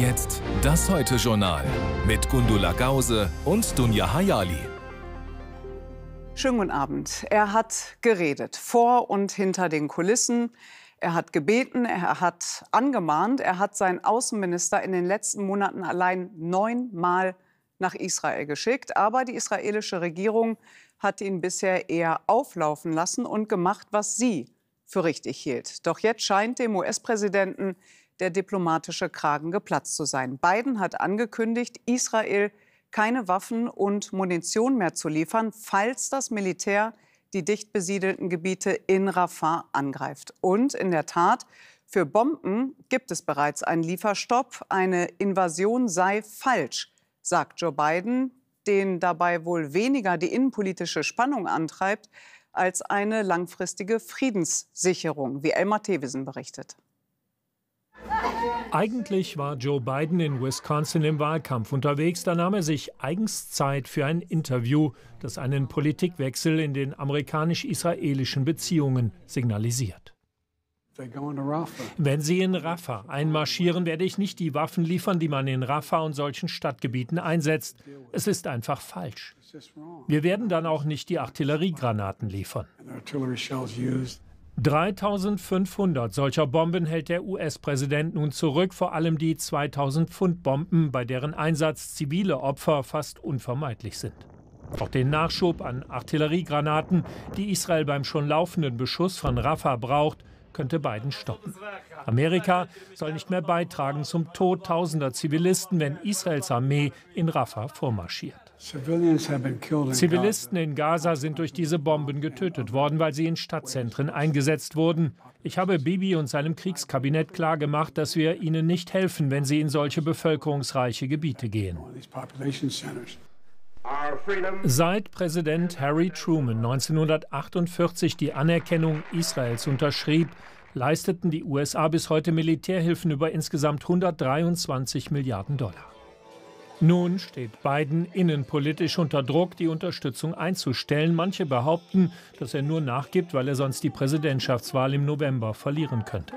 jetzt das Heute-Journal mit Gundula Gause und Dunja Hayali. Schönen guten Abend. Er hat geredet, vor und hinter den Kulissen. Er hat gebeten, er hat angemahnt, er hat seinen Außenminister in den letzten Monaten allein 9-mal nach Israel geschickt. Aber die israelische Regierung hat ihn bisher eher auflaufen lassen und gemacht, was sie für richtig hielt. Doch jetzt scheint dem US-Präsidenten der diplomatische Kragen geplatzt zu sein. Biden hat angekündigt, Israel keine Waffen und Munition mehr zu liefern, falls das Militär die dicht besiedelten Gebiete in Rafah angreift. Und in der Tat, für Bomben gibt es bereits einen Lieferstopp. Eine Invasion sei falsch, sagt Joe Biden, den dabei wohl weniger die innenpolitische Spannung antreibt, als eine langfristige Friedenssicherung, wie Elmar Thewesen berichtet. Eigentlich war Joe Biden in Wisconsin im Wahlkampf unterwegs. Da nahm er sich eigens Zeit für ein Interview, das einen Politikwechsel in den amerikanisch-israelischen Beziehungen signalisiert. Wenn Sie in Rafah einmarschieren, werde ich nicht die Waffen liefern, die man in Rafah und solchen Stadtgebieten einsetzt. Es ist einfach falsch. Wir werden dann auch nicht die Artilleriegranaten liefern. 3.500 solcher Bomben hält der US-Präsident nun zurück, vor allem die 2.000-Pfund-Bomben, bei deren Einsatz zivile Opfer fast unvermeidlich sind. Auch den Nachschub an Artilleriegranaten, die Israel beim schon laufenden Beschuss von Rafah braucht, könnte Biden stoppen. Amerika soll nicht mehr beitragen zum Tod tausender Zivilisten, wenn Israels Armee in Rafah vormarschiert. Zivilisten in Gaza sind durch diese Bomben getötet worden, weil sie in Stadtzentren eingesetzt wurden. Ich habe Bibi und seinem Kriegskabinett klargemacht, dass wir ihnen nicht helfen, wenn sie in solche bevölkerungsreiche Gebiete gehen. Seit Präsident Harry Truman 1948 die Anerkennung Israels unterschrieb, leisteten die USA bis heute Militärhilfen über insgesamt 123 Milliarden Dollar. Nun steht Biden innenpolitisch unter Druck, die Unterstützung einzustellen. Manche behaupten, dass er nur nachgibt, weil er sonst die Präsidentschaftswahl im November verlieren könnte.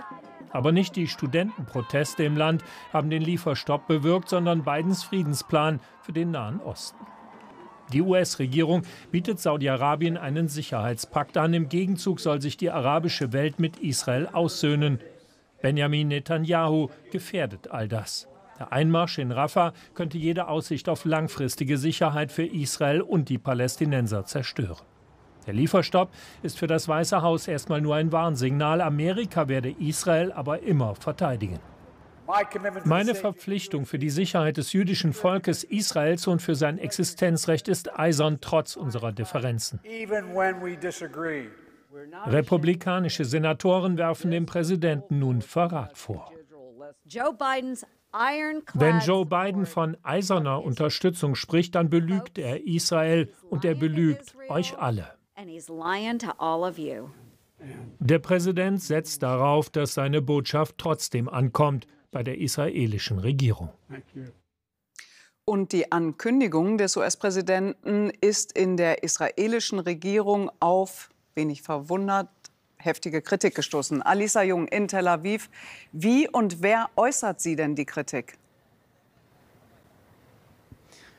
Aber nicht die Studentenproteste im Land haben den Lieferstopp bewirkt, sondern Bidens Friedensplan für den Nahen Osten. Die US-Regierung bietet Saudi-Arabien einen Sicherheitspakt an. Im Gegenzug soll sich die arabische Welt mit Israel aussöhnen. Benjamin Netanyahu gefährdet all das. Der Einmarsch in Rafah könnte jede Aussicht auf langfristige Sicherheit für Israel und die Palästinenser zerstören. Der Lieferstopp ist für das Weiße Haus erstmal nur ein Warnsignal. Amerika werde Israel aber immer verteidigen. Meine Verpflichtung für die Sicherheit des jüdischen Volkes Israels und für sein Existenzrecht ist eisern, trotz unserer Differenzen. Republikanische Senatoren werfen dem Präsidenten nun Verrat vor. Wenn Joe Biden von eiserner Unterstützung spricht, dann belügt er Israel und er belügt euch alle. Der Präsident setzt darauf, dass seine Botschaft trotzdem ankommt bei der israelischen Regierung. Und die Ankündigung des US-Präsidenten ist in der israelischen Regierung auf, wenig verwundert, heftige Kritik gestoßen. Alisa Jung in Tel Aviv. Wie und wer äußert sie denn die Kritik?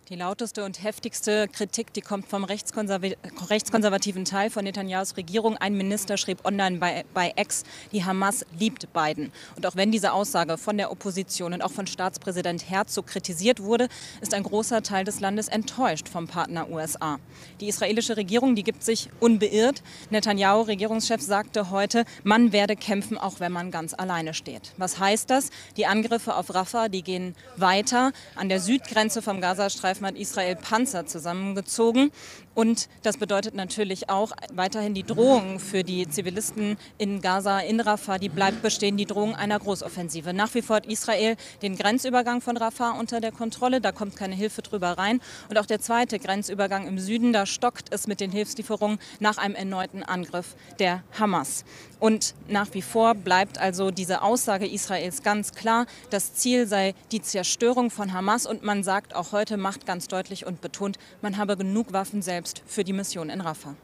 Die lauteste und heftigste Kritik, die kommt vom rechtskonservativen Teil von Netanyahus Regierung. Ein Minister schrieb online bei X, die Hamas liebt Biden. Und auch wenn diese Aussage von der Opposition und auch von Staatspräsident Herzog kritisiert wurde, ist ein großer Teil des Landes enttäuscht vom Partner USA. Die israelische Regierung, die gibt sich unbeirrt. Netanyahu, Regierungschef, sagte heute, man werde kämpfen, auch wenn man ganz alleine steht. Was heißt das? Die Angriffe auf Rafah, die gehen weiter. An der Südgrenze vom Gazastreifen hat Israel Panzer zusammengezogen. Und das bedeutet natürlich auch weiterhin die Drohung für die Zivilisten in Gaza, in Rafah, die bleibt bestehen, die Drohung einer Großoffensive. Nach wie vor hat Israel den Grenzübergang von Rafah unter der Kontrolle, da kommt keine Hilfe drüber rein. Und auch der zweite Grenzübergang im Süden, da stockt es mit den Hilfslieferungen nach einem erneuten Angriff der Hamas. Und nach wie vor bleibt also diese Aussage Israels ganz klar, das Ziel sei die Zerstörung von Hamas. Und man sagt auch heute, macht ganz deutlich und betont, man habe genug Waffen selbst für die Mission in Rafah.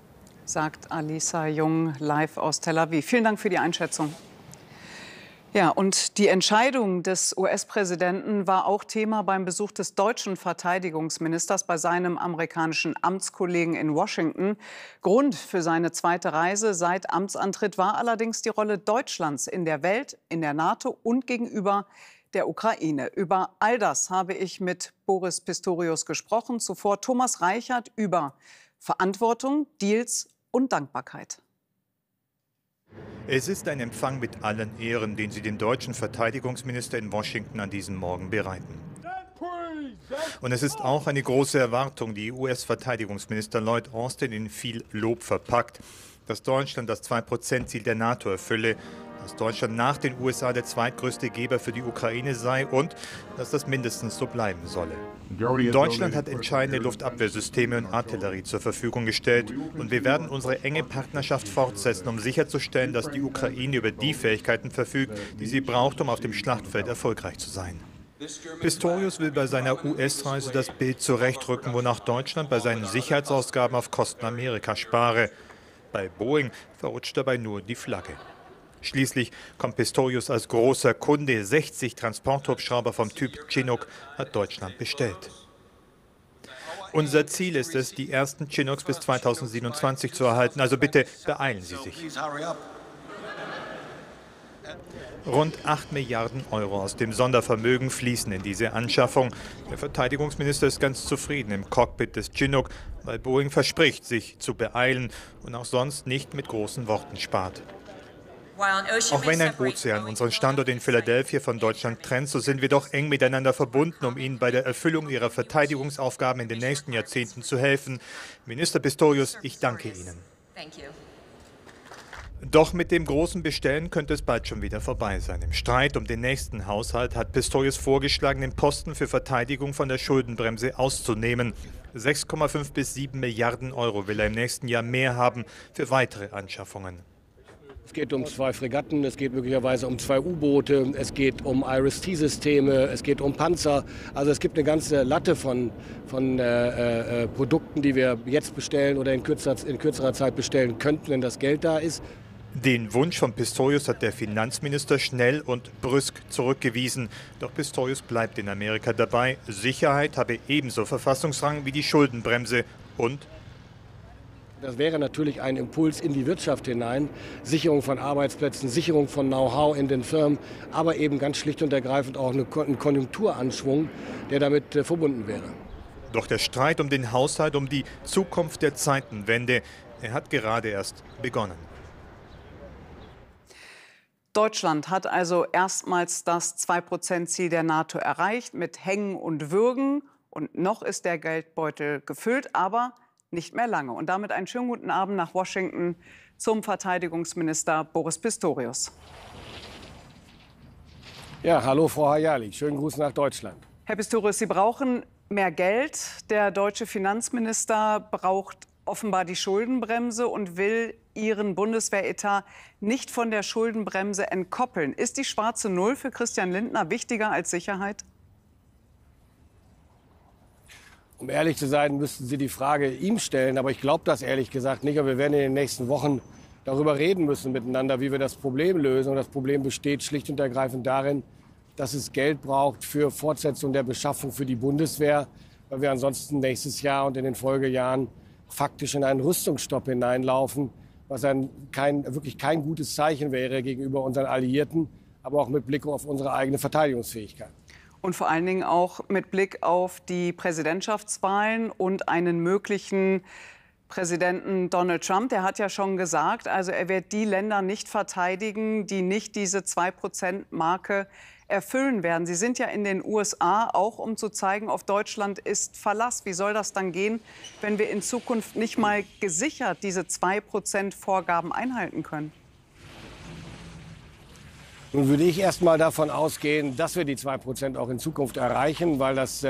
Sagt Alisa Jung live aus Tel Aviv. Vielen Dank für die Einschätzung. Ja, und die Entscheidung des US-Präsidenten war auch Thema beim Besuch des deutschen Verteidigungsministers bei seinem amerikanischen Amtskollegen in Washington. Grund für seine zweite Reise seit Amtsantritt war allerdings die Rolle Deutschlands in der Welt, in der NATO und gegenüber der Ukraine. Über all das habe ich mit Boris Pistorius gesprochen. Zuvor Thomas Reichert über Verantwortung, Deals und Dankbarkeit. Es ist ein Empfang mit allen Ehren, den sie dem deutschen Verteidigungsminister in Washington an diesem Morgen bereiten. Und es ist auch eine große Erwartung, die US-Verteidigungsminister Lloyd Austin in viel Lob verpackt, dass Deutschland das 2%-Ziel der NATO erfülle, dass Deutschland nach den USA der zweitgrößte Geber für die Ukraine sei und dass das mindestens so bleiben solle. Deutschland hat entscheidende Luftabwehrsysteme und Artillerie zur Verfügung gestellt und wir werden unsere enge Partnerschaft fortsetzen, um sicherzustellen, dass die Ukraine über die Fähigkeiten verfügt, die sie braucht, um auf dem Schlachtfeld erfolgreich zu sein. Pistorius will bei seiner US-Reise das Bild zurechtrücken, wonach Deutschland bei seinen Sicherheitsausgaben auf Kosten Amerikas spare. Bei Boeing verrutscht dabei nur die Flagge. Schließlich kommt Pistorius als großer Kunde. 60 Transporthubschrauber vom Typ Chinook hat Deutschland bestellt. Unser Ziel ist es, die ersten Chinooks bis 2027 zu erhalten. Also bitte beeilen Sie sich. Rund 8 Milliarden Euro aus dem Sondervermögen fließen in diese Anschaffung. Der Verteidigungsminister ist ganz zufrieden im Cockpit des Chinook, weil Boeing verspricht, sich zu beeilen und auch sonst nicht mit großen Worten spart. Auch wenn ein Ozean unseren Standort in Philadelphia von Deutschland trennt, so sind wir doch eng miteinander verbunden, um Ihnen bei der Erfüllung Ihrer Verteidigungsaufgaben in den nächsten Jahrzehnten zu helfen. Minister Pistorius, ich danke Ihnen. Doch mit dem großen Bestellen könnte es bald schon wieder vorbei sein. Im Streit um den nächsten Haushalt hat Pistorius vorgeschlagen, den Posten für Verteidigung von der Schuldenbremse auszunehmen. 6,5 bis 7 Milliarden Euro will er im nächsten Jahr mehr haben für weitere Anschaffungen. Es geht um 2 Fregatten, es geht möglicherweise um 2 U-Boote, es geht um IRIS-T-Systeme, es geht um Panzer. Also es gibt eine ganze Latte von Produkten, die wir jetzt bestellen oder in kürzerer Zeit bestellen könnten, wenn das Geld da ist. Den Wunsch von Pistorius hat der Finanzminister schnell und brüsk zurückgewiesen. Doch Pistorius bleibt in Amerika dabei. Sicherheit habe ebenso Verfassungsrang wie die Schuldenbremse und das wäre natürlich ein Impuls in die Wirtschaft hinein, Sicherung von Arbeitsplätzen, Sicherung von Know-how in den Firmen, aber eben ganz schlicht und ergreifend auch ein Konjunkturanschwung, der damit verbunden wäre. Doch der Streit um den Haushalt, um die Zukunft der Zeitenwende, er hat gerade erst begonnen. Deutschland hat also erstmals das 2%-Ziel der NATO erreicht mit Hängen und Würgen. Und noch ist der Geldbeutel gefüllt, aber nicht mehr lange. Und damit einen schönen guten Abend nach Washington zum Verteidigungsminister Boris Pistorius. Ja, hallo Frau Hayali, schönen Gruß nach Deutschland. Herr Pistorius, Sie brauchen mehr Geld. Der deutsche Finanzminister braucht offenbar die Schuldenbremse und will Ihren Bundeswehretat nicht von der Schuldenbremse entkoppeln. Ist die schwarze Null für Christian Lindner wichtiger als Sicherheit? Um ehrlich zu sein, müssten Sie die Frage ihm stellen. Aber ich glaube das ehrlich gesagt nicht. Aber wir werden in den nächsten Wochen darüber reden müssen miteinander, wie wir das Problem lösen. Und das Problem besteht schlicht und ergreifend darin, dass es Geld braucht für Fortsetzung der Beschaffung für die Bundeswehr, weil wir ansonsten nächstes Jahr und in den Folgejahren faktisch in einen Rüstungsstopp hineinlaufen, was wirklich kein gutes Zeichen wäre gegenüber unseren Alliierten, aber auch mit Blick auf unsere eigene Verteidigungsfähigkeit. Und vor allen Dingen auch mit Blick auf die Präsidentschaftswahlen und einen möglichen Präsidenten Donald Trump. Der hat ja schon gesagt, also er wird die Länder nicht verteidigen, die nicht diese 2%-Marke erfüllen werden. Sie sind ja in den USA, auch um zu zeigen, auf Deutschland ist Verlass. Wie soll das dann gehen, wenn wir in Zukunft nicht mal gesichert diese 2%-Vorgaben einhalten können? Nun würde ich erst mal davon ausgehen, dass wir die 2% auch in Zukunft erreichen, weil das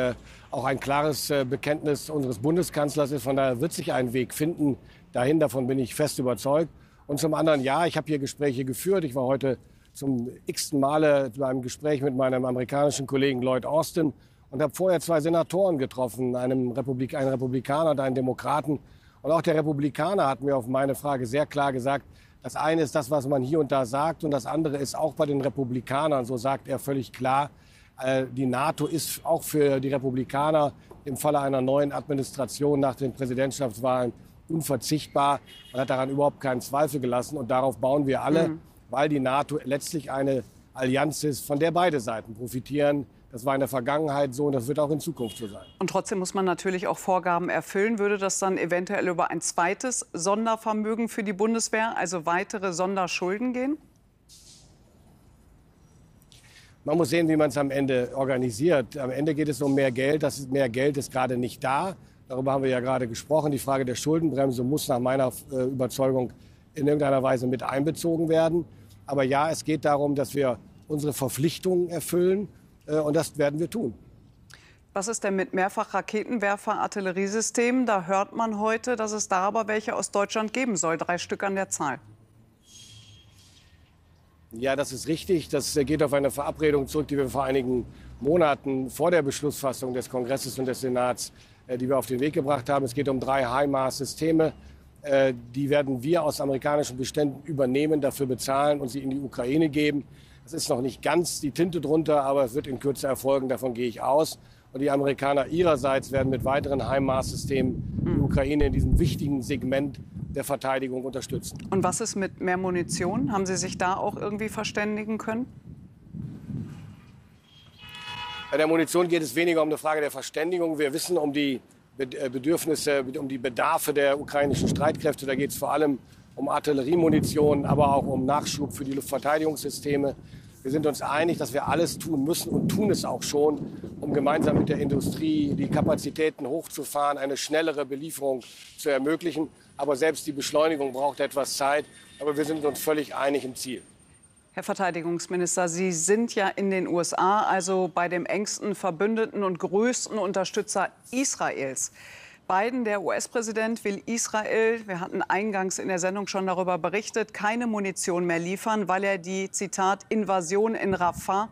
auch ein klares Bekenntnis unseres Bundeskanzlers ist. Von daher wird sich ein Weg finden dahin, davon bin ich fest überzeugt. Und zum anderen, ja, ich habe hier Gespräche geführt. Ich war heute zum x-ten Male zu einem Gespräch mit meinem amerikanischen Kollegen Lloyd Austin und habe vorher 2 Senatoren getroffen, einen Republikaner und einen Demokraten. Und auch der Republikaner hat mir auf meine Frage sehr klar gesagt, Das eine ist das, was man hier und da sagt, und das andere ist auch bei den Republikanern, so sagt er völlig klar, die NATO ist auch für die Republikaner im Falle einer neuen Administration nach den Präsidentschaftswahlen unverzichtbar. Man hat daran überhaupt keinen Zweifel gelassen. Und darauf bauen wir alle, weil die NATO letztlich eine Allianz ist, von der beide Seiten profitieren. Das war in der Vergangenheit so und das wird auch in Zukunft so sein. Und trotzdem muss man natürlich auch Vorgaben erfüllen. Würde das dann eventuell über ein zweites Sondervermögen für die Bundeswehr, also weitere Sonderschulden gehen? Man muss sehen, wie man es am Ende organisiert. Am Ende geht es um mehr Geld. Das mehr Geld ist gerade nicht da. Darüber haben wir ja gerade gesprochen. Die Frage der Schuldenbremse muss nach meiner Überzeugung in irgendeiner Weise mit einbezogen werden. Aber ja, es geht darum, dass wir unsere Verpflichtungen erfüllen. Und das werden wir tun. Was ist denn mit Mehrfach-Raketenwerfer-Artilleriesystemen? Da hört man heute, dass es da aber welche aus Deutschland geben soll. 3 Stück an der Zahl. Ja, das ist richtig. Das geht auf eine Verabredung zurück, die wir vor einigen Monaten vor der Beschlussfassung des Kongresses und des Senats, die wir auf den Weg gebracht haben. Es geht um 3 HIMARS-Systeme. Die werden wir aus amerikanischen Beständen übernehmen, dafür bezahlen und sie in die Ukraine geben. Es ist noch nicht ganz die Tinte drunter, aber es wird in Kürze erfolgen. Davon gehe ich aus. Und die Amerikaner ihrerseits werden mit weiteren HIMARS-Systemen die Ukraine in diesem wichtigen Segment der Verteidigung unterstützen. Und was ist mit mehr Munition? Haben Sie sich da auch irgendwie verständigen können? Bei der Munition geht es weniger um eine Frage der Verständigung. Wir wissen um die Bedürfnisse, um die Bedarfe der ukrainischen Streitkräfte. Da geht es vor allem um Artilleriemunition, aber auch um Nachschub für die Luftverteidigungssysteme. Wir sind uns einig, dass wir alles tun müssen und tun es auch schon, um gemeinsam mit der Industrie die Kapazitäten hochzufahren, eine schnellere Belieferung zu ermöglichen. Aber selbst die Beschleunigung braucht etwas Zeit. Aber wir sind uns völlig einig im Ziel. Herr Verteidigungsminister, Sie sind ja in den USA, also bei dem engsten Verbündeten und größten Unterstützer Israels. Biden, der US-Präsident, will Israel, wir hatten eingangs in der Sendung schon darüber berichtet, keine Munition mehr liefern, weil er die, Zitat, Invasion in Rafah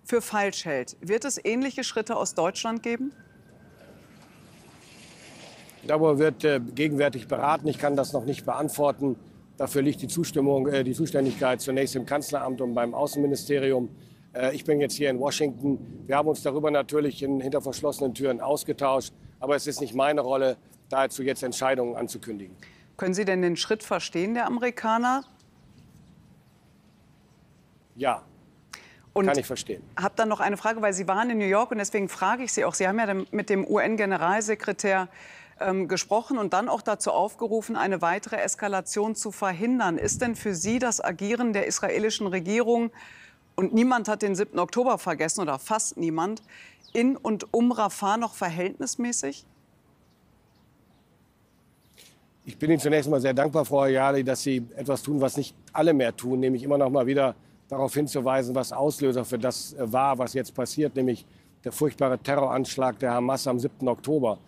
für falsch hält. Wird es ähnliche Schritte aus Deutschland geben? Darüber wird gegenwärtig beraten. Ich kann das noch nicht beantworten. Dafür liegt die Zuständigkeit zunächst im Kanzleramt und beim Außenministerium. Ich bin jetzt hier in Washington. Wir haben uns darüber natürlich hinter verschlossenen Türen ausgetauscht. Aber es ist nicht meine Rolle, dazu jetzt Entscheidungen anzukündigen. Können Sie denn den Schritt verstehen, der Amerikaner? Ja, und kann ich verstehen. Ich habe dann noch eine Frage, weil Sie waren in New York und deswegen frage ich Sie auch. Sie haben ja mit dem UN-Generalsekretär gesprochen und dann auch dazu aufgerufen, eine weitere Eskalation zu verhindern. Ist denn für Sie das Agieren der israelischen Regierung, und niemand hat den 7. Oktober vergessen oder fast niemand, in und um Rafah noch verhältnismäßig? Ich bin Ihnen zunächst mal sehr dankbar, Frau Ayali, dass Sie etwas tun, was nicht alle mehr tun, nämlich immer noch mal wieder darauf hinzuweisen, was Auslöser für das war, was jetzt passiert, nämlich der furchtbare Terroranschlag der Hamas am 7. Oktober.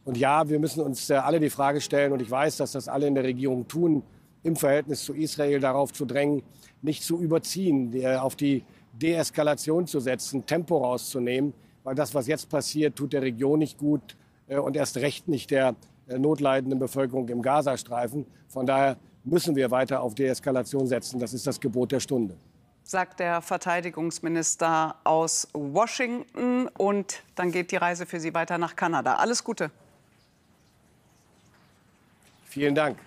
Und ja, wir müssen uns alle die Frage stellen, und ich weiß, dass das alle in der Regierung tun, im Verhältnis zu Israel darauf zu drängen, nicht zu überziehen, auf die Deeskalation zu setzen, Tempo rauszunehmen. Weil das, was jetzt passiert, tut der Region nicht gut und erst recht nicht der notleidenden Bevölkerung im Gazastreifen. Von daher müssen wir weiter auf Deeskalation setzen. Das ist das Gebot der Stunde. Sagt der Verteidigungsminister aus Washington. Und dann geht die Reise für Sie weiter nach Kanada. Alles Gute. Vielen Dank.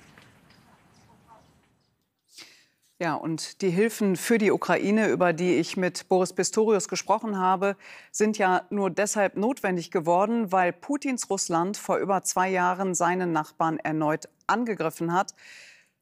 Ja, und die Hilfen für die Ukraine, über die ich mit Boris Pistorius gesprochen habe, sind ja nur deshalb notwendig geworden, weil Putins Russland vor über 2 Jahren seinen Nachbarn erneut angegriffen hat.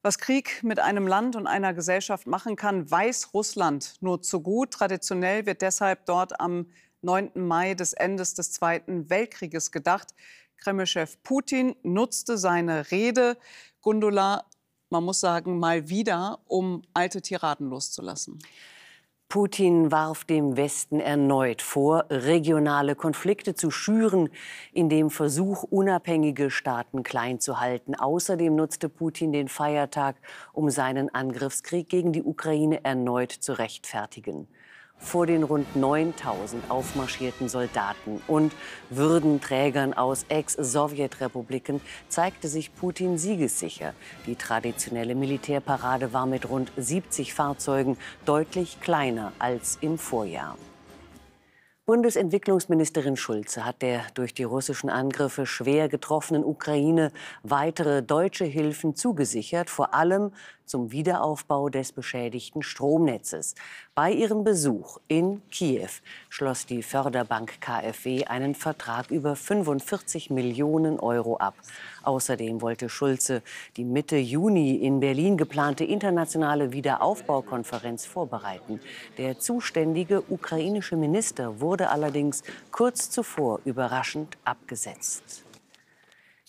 Was Krieg mit einem Land und einer Gesellschaft machen kann, weiß Russland nur zu gut. Traditionell wird deshalb dort am 9. Mai des Endes des Zweiten Weltkrieges gedacht. Kremlchef Putin nutzte seine Rede, Gundula, man muss sagen, mal wieder, um alte Tiraden loszulassen. Putin warf dem Westen erneut vor, regionale Konflikte zu schüren, in dem Versuch, unabhängige Staaten klein zu halten. Außerdem nutzte Putin den Feiertag, um seinen Angriffskrieg gegen die Ukraine erneut zu rechtfertigen. vor den rund 9.000 aufmarschierten Soldaten und Würdenträgern aus Ex-Sowjetrepubliken zeigte sich Putin siegessicher. Die traditionelle Militärparade war mit rund 70 Fahrzeugen deutlich kleiner als im Vorjahr. Bundesentwicklungsministerin Schulze hat der durch die russischen Angriffe schwer getroffenen Ukraine weitere deutsche Hilfen zugesichert, vor allem zum Wiederaufbau des beschädigten Stromnetzes. Bei ihrem Besuch in Kiew schloss die Förderbank KfW einen Vertrag über 45 Millionen Euro ab. Außerdem wollte Schulze die Mitte Juni in Berlin geplante internationale Wiederaufbaukonferenz vorbereiten. Der zuständige ukrainische Minister wurde allerdings kurz zuvor überraschend abgesetzt.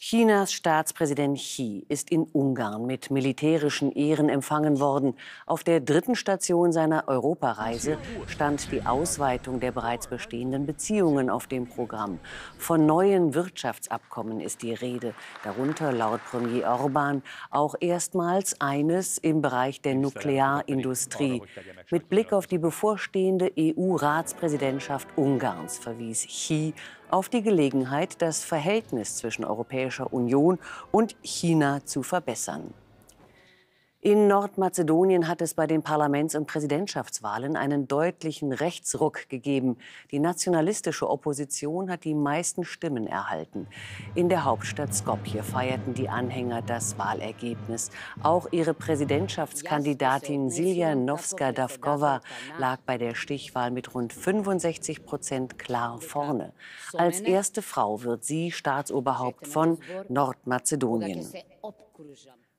Chinas Staatspräsident Xi ist in Ungarn mit militärischen Ehren empfangen worden. Auf der 3. Station seiner Europareise stand die Ausweitung der bereits bestehenden Beziehungen auf dem Programm. Von neuen Wirtschaftsabkommen ist die Rede, darunter laut Premier Orbán auch erstmals eines im Bereich der Nuklearindustrie. Mit Blick auf die bevorstehende EU-Ratspräsidentschaft Ungarns verwies Xi auf die Gelegenheit, das Verhältnis zwischen Europäischer Union und China zu verbessern. In Nordmazedonien hat es bei den Parlaments- und Präsidentschaftswahlen einen deutlichen Rechtsruck gegeben. Die nationalistische Opposition hat die meisten Stimmen erhalten. In der Hauptstadt Skopje feierten die Anhänger das Wahlergebnis. Auch ihre Präsidentschaftskandidatin Silja Novska-Davkova lag bei der Stichwahl mit rund 65% klar vorne. Als erste Frau wird sie Staatsoberhaupt von Nordmazedonien.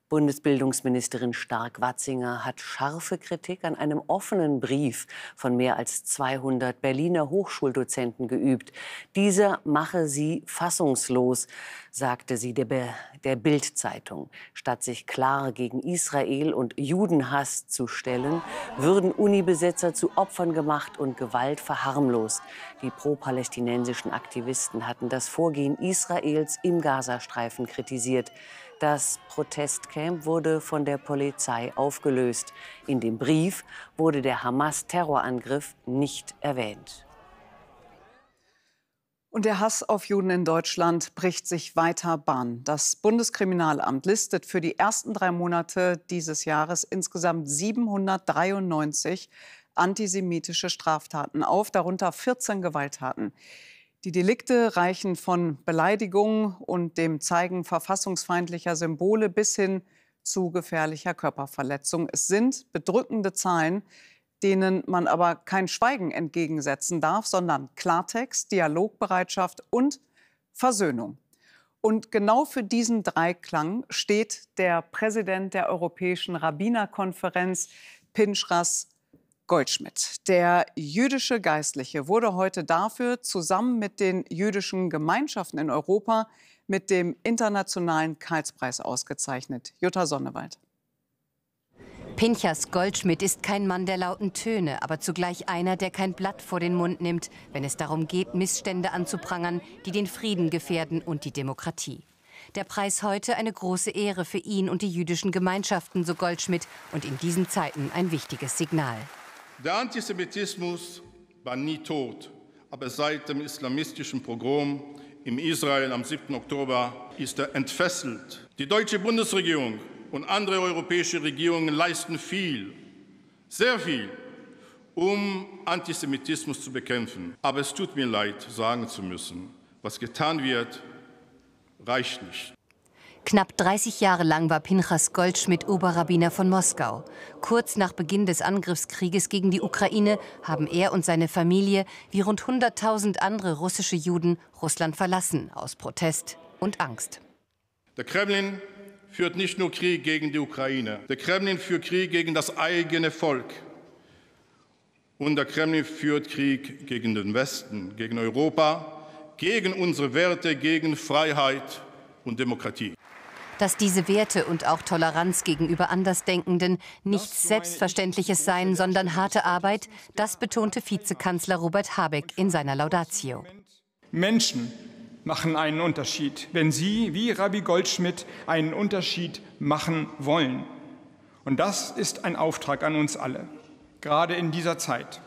Bundesbildungsministerin Stark-Watzinger hat scharfe Kritik an einem offenen Brief von mehr als 200 Berliner Hochschuldozenten geübt. Dieser mache sie fassungslos, sagte sie der Bild-Zeitung. Statt sich klar gegen Israel und Judenhass zu stellen, würden Unibesetzer zu Opfern gemacht und Gewalt verharmlost. Die pro-palästinensischen Aktivisten hatten das Vorgehen Israels im Gazastreifen kritisiert. Das Protestcamp wurde von der Polizei aufgelöst. In dem Brief wurde der Hamas-Terrorangriff nicht erwähnt. Und der Hass auf Juden in Deutschland bricht sich weiter Bahn. Das Bundeskriminalamt listet für die ersten 3 Monate dieses Jahres insgesamt 793 antisemitische Straftaten auf, darunter 14 Gewalttaten. Die Delikte reichen von Beleidigung und dem Zeigen verfassungsfeindlicher Symbole bis hin zu gefährlicher Körperverletzung. Es sind bedrückende Zahlen, denen man aber kein Schweigen entgegensetzen darf, sondern Klartext, Dialogbereitschaft und Versöhnung. Und genau für diesen Dreiklang steht der Präsident der Europäischen Rabbinerkonferenz, Pinchas Goldschmidt. Der jüdische Geistliche wurde heute dafür zusammen mit den jüdischen Gemeinschaften in Europa mit dem Internationalen Karlspreis ausgezeichnet. Jutta Sonnewald. Pinchas Goldschmidt ist kein Mann der lauten Töne, aber zugleich einer, der kein Blatt vor den Mund nimmt, wenn es darum geht, Missstände anzuprangern, die den Frieden gefährden und die Demokratie. Der Preis heute eine große Ehre für ihn und die jüdischen Gemeinschaften, so Goldschmidt, und in diesen Zeiten ein wichtiges Signal. Der Antisemitismus war nie tot, aber seit dem islamistischen Pogrom in Israel am 7. Oktober ist er entfesselt. Die deutsche Bundesregierung und andere europäische Regierungen leisten viel, sehr viel, um Antisemitismus zu bekämpfen. Aber es tut mir leid, sagen zu müssen, was getan wird, reicht nicht. Knapp 30 Jahre lang war Pinchas Goldschmidt Oberrabbiner von Moskau. Kurz nach Beginn des Angriffskrieges gegen die Ukraine haben er und seine Familie, wie rund 100.000 andere russische Juden, Russland verlassen, aus Protest und Angst. Der Kremlin führt nicht nur Krieg gegen die Ukraine. Der Kremlin führt Krieg gegen das eigene Volk. Und der Kremlin führt Krieg gegen den Westen, gegen Europa, gegen unsere Werte, gegen Freiheit und Demokratie. Dass diese Werte und auch Toleranz gegenüber Andersdenkenden nichts Selbstverständliches seien, sondern harte Arbeit, das betonte Vizekanzler Robert Habeck in seiner Laudatio. Menschen machen einen Unterschied, wenn sie, wie Rabbi Goldschmidt, einen Unterschied machen wollen. Und das ist ein Auftrag an uns alle, gerade in dieser Zeit.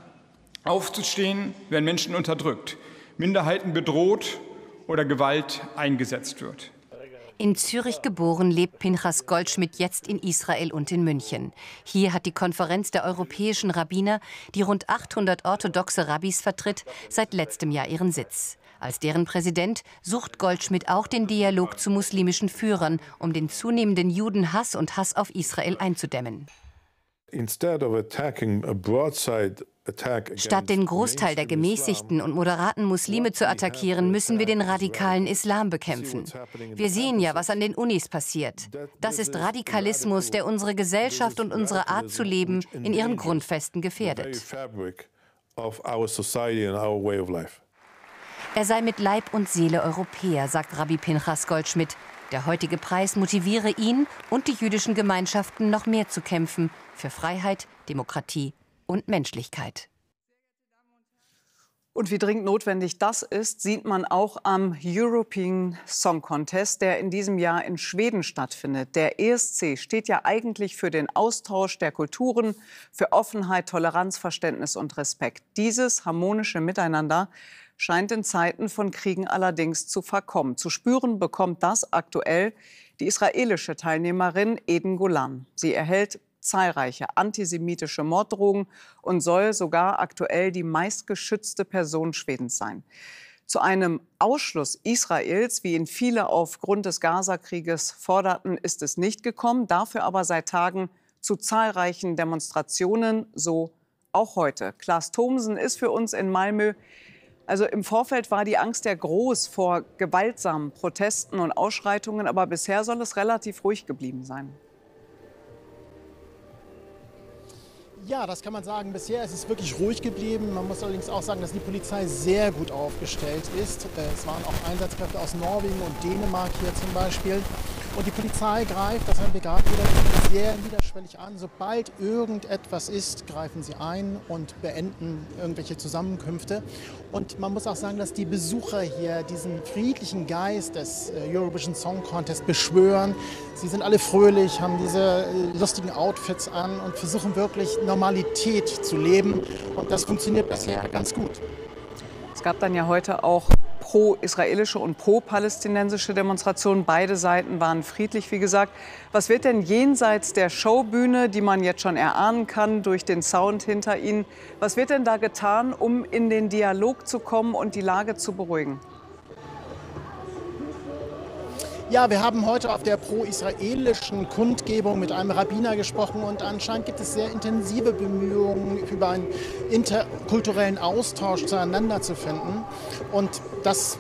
aufzustehen, wenn Menschen unterdrückt, Minderheiten bedroht oder Gewalt eingesetzt wird. In Zürich geboren, lebt Pinchas Goldschmidt jetzt in Israel und in München. Hier hat die Konferenz der europäischen Rabbiner, die rund 800 orthodoxe Rabbis vertritt, seit letztem Jahr ihren Sitz. Als deren Präsident sucht Goldschmidt auch den Dialog zu muslimischen Führern, um den zunehmenden Judenhass und Hass auf Israel einzudämmen. Statt den Großteil der gemäßigten und moderaten Muslime zu attackieren, müssen wir den radikalen Islam bekämpfen. Wir sehen ja, was an den Unis passiert. Das ist Radikalismus, der unsere Gesellschaft und unsere Art zu leben in ihren Grundfesten gefährdet. Er sei mit Leib und Seele Europäer, sagt Rabbi Pinchas Goldschmidt. Der heutige Preis motiviere ihn und die jüdischen Gemeinschaften, noch mehr zu kämpfen für Freiheit, Demokratie und Menschlichkeit. Und wie dringend notwendig das ist, sieht man auch am European Song Contest, der in diesem Jahr in Schweden stattfindet. Der ESC steht ja eigentlich für den Austausch der Kulturen, für Offenheit, Toleranz, Verständnis und Respekt. Dieses harmonische Miteinander scheint in Zeiten von Kriegen allerdings zu verkommen. Zu spüren bekommt das aktuell die israelische Teilnehmerin Eden Golan. Sie erhält zahlreiche antisemitische Morddrohungen und soll sogar aktuell die meistgeschützte Person Schwedens sein. Zu einem Ausschluss Israels, wie ihn viele aufgrund des Gaza-Krieges forderten, ist es nicht gekommen. Dafür aber seit Tagen zu zahlreichen Demonstrationen, so auch heute. Klaas Thomsen ist für uns in Malmö. Also im Vorfeld war die Angst ja groß vor gewaltsamen Protesten und Ausschreitungen, aber bisher soll es relativ ruhig geblieben sein. Ja, das kann man sagen. Bisher ist es wirklich ruhig geblieben. Man muss allerdings auch sagen, dass die Polizei sehr gut aufgestellt ist. Es waren auch Einsatzkräfte aus Norwegen und Dänemark hier zum Beispiel. Und die Polizei greift, das haben wir gerade wieder, sehr niederschwellig an. Sobald irgendetwas ist, greifen sie ein und beenden irgendwelche Zusammenkünfte. Und man muss auch sagen, dass die Besucher hier diesen friedlichen Geist des Eurovision Song Contest beschwören. Sie sind alle fröhlich, haben diese lustigen Outfits an und versuchen wirklich Normalität zu leben. Und das funktioniert bisher ganz gut. Es gab dann ja heute auch pro-israelische und pro-palästinensische Demonstrationen. Beide Seiten waren friedlich, wie gesagt. Was wird denn jenseits der Showbühne, die man jetzt schon erahnen kann durch den Sound hinter Ihnen, was wird denn da getan, um in den Dialog zu kommen und die Lage zu beruhigen? Ja, wir haben heute auf der pro-israelischen Kundgebung mit einem Rabbiner gesprochen und anscheinend gibt es sehr intensive Bemühungen, über einen interkulturellen Austausch zueinander zu finden. Und das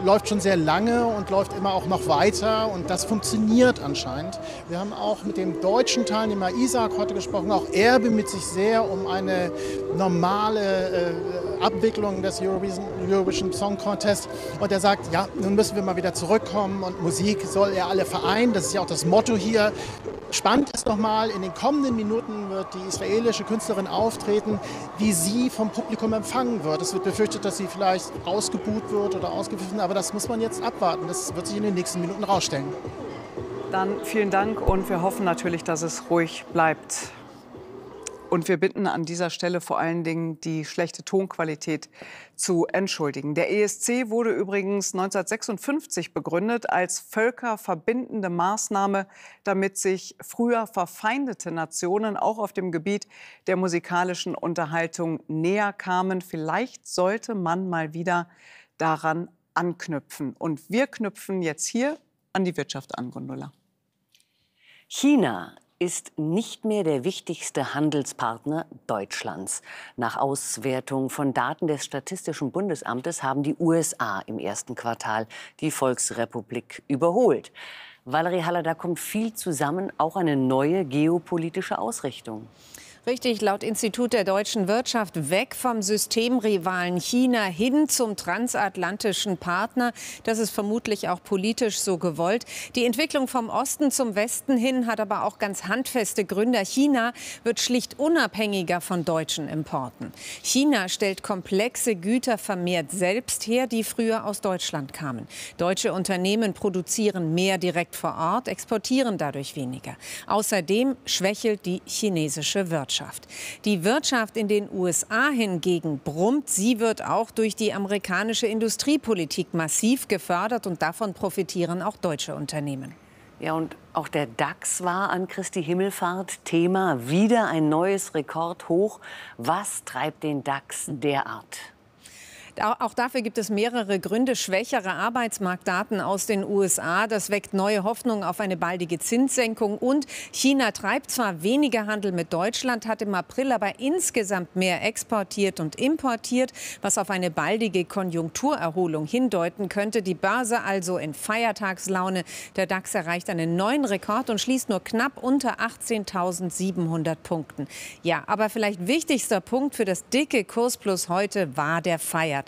läuft schon sehr lange und läuft immer auch noch weiter und das funktioniert anscheinend. Wir haben auch mit dem deutschen Teilnehmer Isaac heute gesprochen. Auch er bemüht sich sehr um eine normale Abwicklung des Eurovision Song Contest. Und er sagt, ja, nun müssen wir mal wieder zurückkommen und Musik soll ja alle vereinen. Das ist ja auch das Motto hier. Spannend ist nochmal, in den kommenden Minuten wird die israelische Künstlerin auftreten, wie sie vom Publikum empfangen wird. Es wird befürchtet, dass sie vielleicht ausgebuht wird oder ausgepfiffen, aber das muss man jetzt abwarten. Das wird sich in den nächsten Minuten rausstellen. Dann vielen Dank und wir hoffen natürlich, dass es ruhig bleibt. Und wir bitten an dieser Stelle vor allen Dingen, die schlechte Tonqualität zu entschuldigen. Der ESC wurde übrigens 1956 begründet als völkerverbindende Maßnahme, damit sich früher verfeindete Nationen auch auf dem Gebiet der musikalischen Unterhaltung näher kamen. Vielleicht sollte man mal wieder daran anknüpfen. Und wir knüpfen jetzt hier an die Wirtschaft an, Gundula. China ist nicht mehr der wichtigste Handelspartner Deutschlands. Nach Auswertung von Daten des Statistischen Bundesamtes haben die USA im ersten Quartal die Volksrepublik überholt. Valerie Haller, da kommt viel zusammen, auch eine neue geopolitische Ausrichtung. Richtig, laut Institut der deutschen Wirtschaft weg vom Systemrivalen China hin zum transatlantischen Partner. Das ist vermutlich auch politisch so gewollt. Die Entwicklung vom Osten zum Westen hin hat aber auch ganz handfeste Gründe. China wird schlicht unabhängiger von deutschen Importen. China stellt komplexe Güter vermehrt selbst her, die früher aus Deutschland kamen. Deutsche Unternehmen produzieren mehr direkt vor Ort, exportieren dadurch weniger. Außerdem schwächelt die chinesische Wirtschaft. Wirtschaft. Die Wirtschaft in den USA hingegen brummt. Sie wird auch durch die amerikanische Industriepolitik massiv gefördert und davon profitieren auch deutsche Unternehmen. Ja, und auch der DAX war an Christi Himmelfahrt Thema. Wieder ein neues Rekordhoch. Was treibt den DAX derart? Auch dafür gibt es mehrere Gründe. Schwächere Arbeitsmarktdaten aus den USA, das weckt neue Hoffnung auf eine baldige Zinssenkung. Und China treibt zwar weniger Handel mit Deutschland, hat im April aber insgesamt mehr exportiert und importiert, was auf eine baldige Konjunkturerholung hindeuten könnte. Die Börse also in Feiertagslaune. Der DAX erreicht einen neuen Rekord und schließt nur knapp unter 18.700 Punkten. Ja, aber vielleicht wichtigster Punkt für das dicke Kursplus heute war der Feiertag.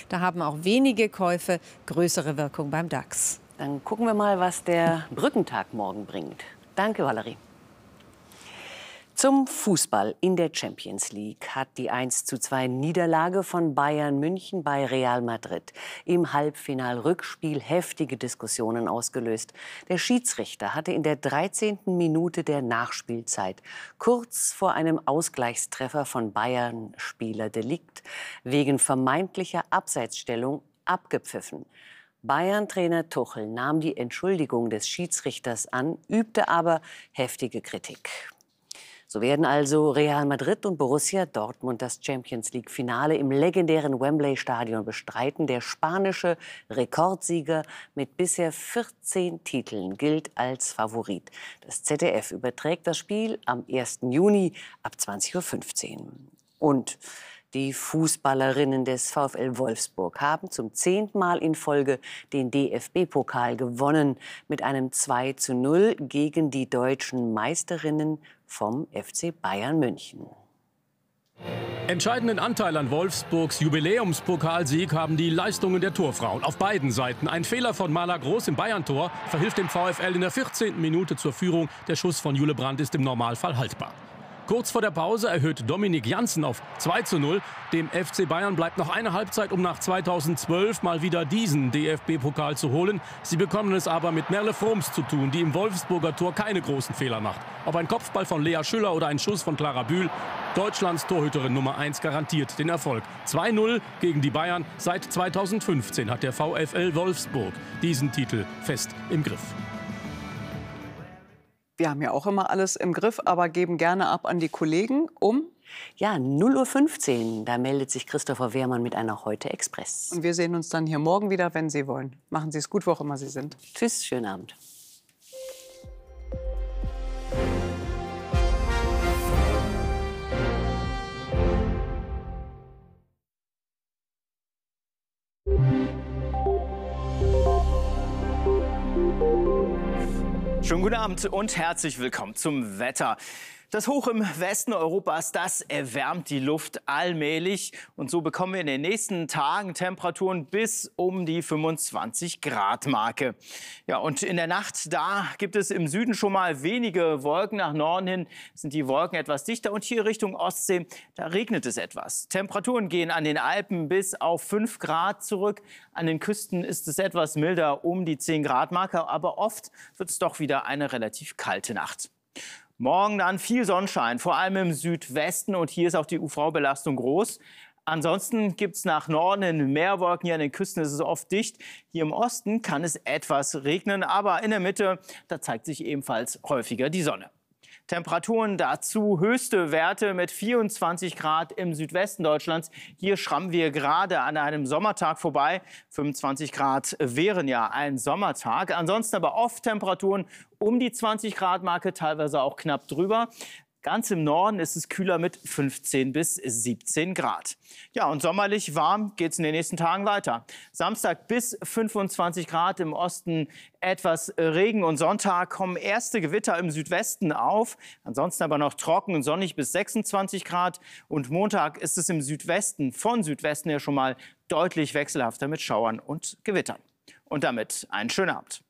Da haben auch wenige Käufe größere Wirkung beim DAX. Dann gucken wir mal, was der Brückentag morgen bringt. Danke, Valerie. Zum Fußball in der Champions League hat die 1:2 Niederlage von Bayern München bei Real Madrid im Halbfinal-Rückspiel heftige Diskussionen ausgelöst. Der Schiedsrichter hatte in der 13. Minute der Nachspielzeit kurz vor einem Ausgleichstreffer von Bayern-Spieler de Ligt wegen vermeintlicher Abseitsstellung abgepfiffen. Bayern-Trainer Tuchel nahm die Entschuldigung des Schiedsrichters an, übte aber heftige Kritik. So werden also Real Madrid und Borussia Dortmund das Champions-League-Finale im legendären Wembley-Stadion bestreiten. Der spanische Rekordsieger mit bisher 14 Titeln gilt als Favorit. Das ZDF überträgt das Spiel am 1. Juni ab 20:15 Uhr. Und die Fußballerinnen des VfL Wolfsburg haben zum 10. Mal in Folge den DFB-Pokal gewonnen mit einem 2:0 gegen die deutschen Meisterinnen vom FC Bayern München. Entscheidenden Anteil an Wolfsburgs Jubiläumspokalsieg haben die Leistungen der Torfrauen auf beiden Seiten. Ein Fehler von Marla Groß im Bayern-Tor verhilft dem VfL in der 14. Minute zur Führung. Der Schuss von Jule Brandt ist im Normalfall haltbar. Kurz vor der Pause erhöht Dominik Janssen auf 2:0. Dem FC Bayern bleibt noch eine Halbzeit, um nach 2012 mal wieder diesen DFB-Pokal zu holen. Sie bekommen es aber mit Merle Froms zu tun, die im Wolfsburger Tor keine großen Fehler macht. Ob ein Kopfball von Lea Schüller oder ein Schuss von Clara Bühl, Deutschlands Torhüterin Nummer 1 garantiert den Erfolg. 2:0 gegen die Bayern. Seit 2015 hat der VfL Wolfsburg diesen Titel fest im Griff. Wir haben ja auch immer alles im Griff, aber geben gerne ab an die Kollegen um? Ja, 0:15 Uhr. Da meldet sich Christopher Wehrmann mit einer Heute Express. Und wir sehen uns dann hier morgen wieder, wenn Sie wollen. Machen Sie es gut, wo auch immer Sie sind. Tschüss, schönen Abend. Schönen guten Abend und herzlich willkommen zum Wetter. Das Hoch im Westen Europas, das erwärmt die Luft allmählich. Und so bekommen wir in den nächsten Tagen Temperaturen bis um die 25-Grad-Marke. Ja, und in der Nacht, da gibt es im Süden schon mal wenige Wolken. Nach Norden hin sind die Wolken etwas dichter. Und hier Richtung Ostsee, da regnet es etwas. Temperaturen gehen an den Alpen bis auf 5 Grad zurück. An den Küsten ist es etwas milder, um die 10-Grad-Marke. Aber oft wird es doch wieder eine relativ kalte Nacht. Morgen dann viel Sonnenschein, vor allem im Südwesten. Und hier ist auch die UV-Belastung groß. Ansonsten gibt es nach Norden hin mehr Wolken. Hier an den Küsten ist es oft dicht. Hier im Osten kann es etwas regnen. Aber in der Mitte, da zeigt sich ebenfalls häufiger die Sonne. Temperaturen dazu höchste Werte mit 24 Grad im Südwesten Deutschlands. Hier schrammen wir gerade an einem Sommertag vorbei. 25 Grad wären ja ein Sommertag. Ansonsten aber oft Temperaturen um die 20-Grad-Marke, teilweise auch knapp drüber. Ganz im Norden ist es kühler mit 15 bis 17 Grad. Ja, und sommerlich warm geht es in den nächsten Tagen weiter. Samstag bis 25 Grad, im Osten etwas Regen und Sonntag kommen erste Gewitter im Südwesten auf. Ansonsten aber noch trocken und sonnig bis 26 Grad. Und Montag ist es im Südwesten, von Südwesten her schon mal deutlich wechselhafter mit Schauern und Gewittern. Und damit einen schönen Abend.